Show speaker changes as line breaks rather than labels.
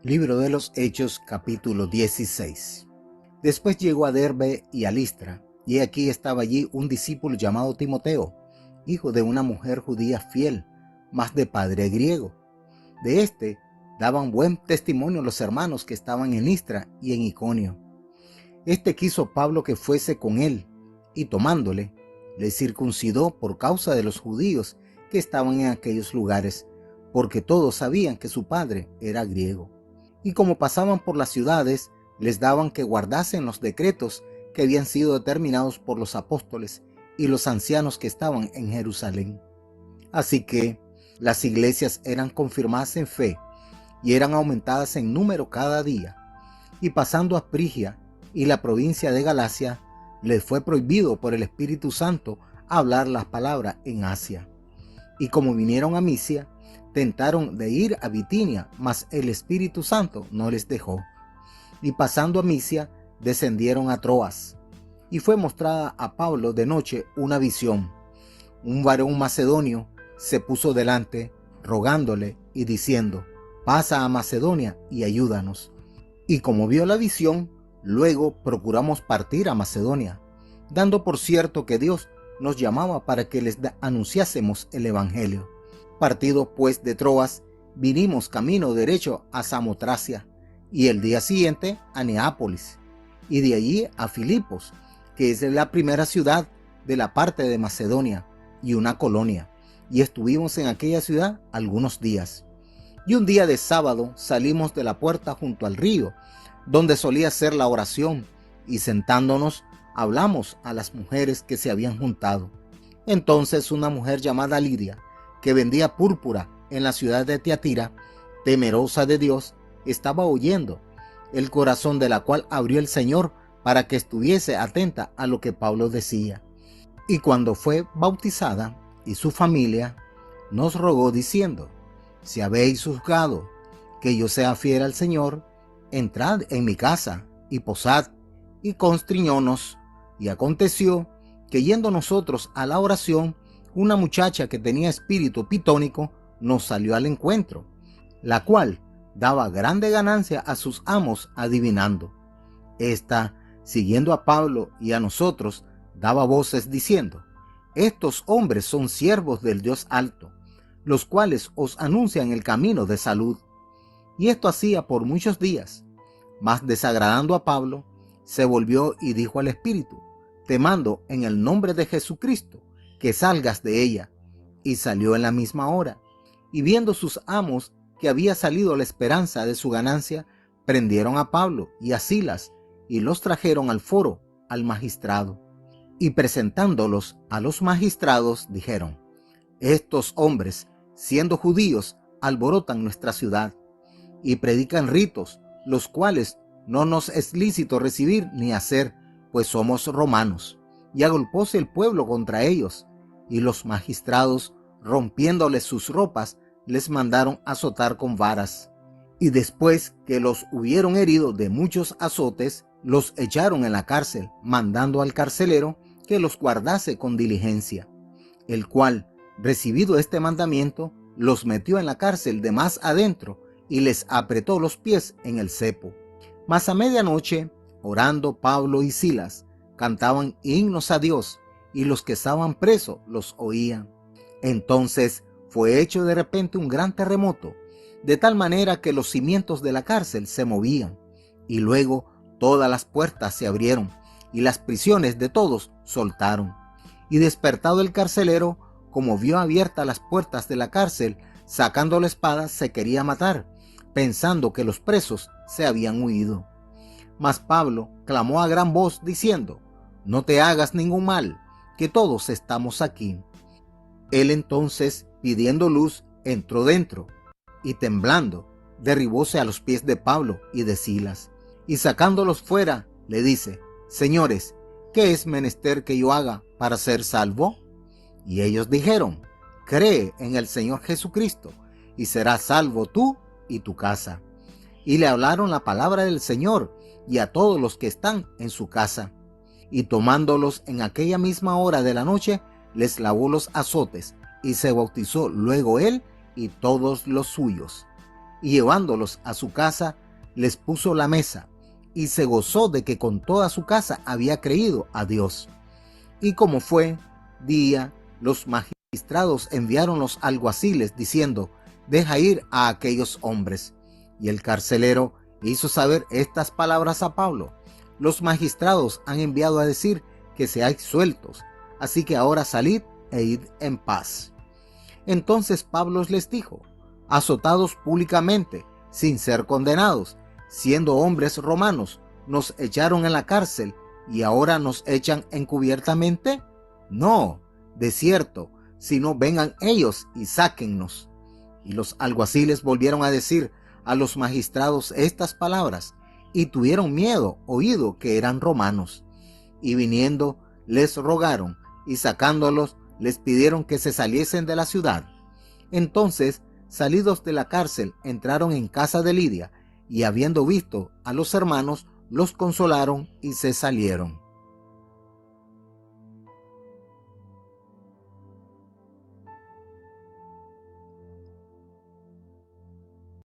Libro de los Hechos, capítulo 16. Después llegó a Derbe y a Listra, y aquí estaba allí un discípulo llamado Timoteo, hijo de una mujer judía fiel, mas de padre griego. De este daban buen testimonio los hermanos que estaban en Listra y en Iconio. Este quiso Pablo que fuese con él, y tomándole, le circuncidó por causa de los judíos que estaban en aquellos lugares, porque todos sabían que su padre era griego. Y como pasaban por las ciudades, les daban que guardasen los decretos que habían sido determinados por los apóstoles y los ancianos que estaban en Jerusalén. Así que las iglesias eran confirmadas en fe y eran aumentadas en número cada día. Y pasando a Frigia y la provincia de Galacia, les fue prohibido por el Espíritu Santo hablar las palabras en Asia. Y como vinieron a Misia, tentaron de ir a Bitinia, mas el Espíritu Santo no les dejó. Y pasando a Misia, descendieron a Troas. Y fue mostrada a Pablo de noche una visión. Un varón macedonio se puso delante, rogándole y diciendo: pasa a Macedonia y ayúdanos. Y como vio la visión, luego procuramos partir a Macedonia, dando por cierto que Dios nos llamaba para que les anunciásemos el evangelio. Partido pues de Troas, vinimos camino derecho a Samotracia, y el día siguiente a Neápolis, y de allí a Filipos, que es la primera ciudad de la parte de Macedonia, y una colonia, y estuvimos en aquella ciudad algunos días. Y un día de sábado salimos de la puerta junto al río, donde solía ser la oración, y sentándonos hablamos a las mujeres que se habían juntado. Entonces una mujer llamada Lidia, que vendía púrpura en la ciudad de Tiatira, temerosa de Dios, estaba oyendo, el corazón de la cual abrió el Señor para que estuviese atenta a lo que Pablo decía. Y cuando fue bautizada y su familia, nos rogó diciendo: si habéis juzgado que yo sea fiel al Señor, entrad en mi casa y posad. Y constriñónos. Y aconteció que yendo nosotros a la oración, una muchacha que tenía espíritu pitónico nos salió al encuentro, la cual daba grande ganancia a sus amos adivinando. Esta, siguiendo a Pablo y a nosotros, daba voces diciendo: estos hombres son siervos del Dios alto, los cuales os anuncian el camino de salud. Y esto hacía por muchos días. Mas desagradando a Pablo, se volvió y dijo al espíritu: te mando en el nombre de Jesucristo que salgas de ella. Y salió en la misma hora. Y viendo sus amos que había salido la esperanza de su ganancia, prendieron a Pablo y a Silas y los trajeron al foro, al magistrado. Y presentándolos a los magistrados, dijeron: estos hombres, siendo judíos, alborotan nuestra ciudad y predican ritos, los cuales no nos es lícito recibir ni hacer, pues somos romanos. Y agolpóse el pueblo contra ellos, y los magistrados, rompiéndoles sus ropas, les mandaron azotar con varas. Y después que los hubieron herido de muchos azotes, los echaron en la cárcel, mandando al carcelero que los guardase con diligencia, el cual, recibido este mandamiento, los metió en la cárcel de más adentro y les apretó los pies en el cepo. Mas a medianoche, orando Pablo y Silas, cantaban himnos a Dios, y los que estaban presos los oían. Entonces fue hecho de repente un gran terremoto, de tal manera que los cimientos de la cárcel se movían, y luego todas las puertas se abrieron, y las prisiones de todos soltaron. Y despertado el carcelero, como vio abiertas las puertas de la cárcel, sacando la espada se quería matar, pensando que los presos se habían huido. Mas Pablo clamó a gran voz diciendo: no te hagas ningún mal, que todos estamos aquí. Él entonces, pidiendo luz, entró dentro, y temblando, derribóse a los pies de Pablo y de Silas, y sacándolos fuera, le dice: señores, ¿qué es menester que yo haga para ser salvo? Y ellos dijeron: cree en el Señor Jesucristo, y serás salvo tú y tu casa. Y le hablaron la palabra del Señor y a todos los que están en su casa. Y tomándolos en aquella misma hora de la noche, les lavó los azotes, y se bautizó luego él y todos los suyos. y llevándolos a su casa, les puso la mesa, y se gozó de que con toda su casa había creído a Dios. Y como fue día, los magistrados enviaron los alguaciles diciendo: deja ir a aquellos hombres. Y el carcelero hizo saber estas palabras a Pablo: los magistrados han enviado a decir que seáis sueltos, así que ahora salid e id en paz. Entonces Pablo les dijo: azotados públicamente, sin ser condenados, siendo hombres romanos, nos echaron en la cárcel y ahora nos echan encubiertamente. No, de cierto, sino vengan ellos y sáquennos. Y los alguaciles volvieron a decir a los magistrados estas palabras, y tuvieron miedo, oído que eran romanos. Y viniendo, les rogaron, y sacándolos, les pidieron que se saliesen de la ciudad. Entonces, salidos de la cárcel, entraron en casa de Lidia, y habiendo visto a los hermanos, los consolaron y se salieron.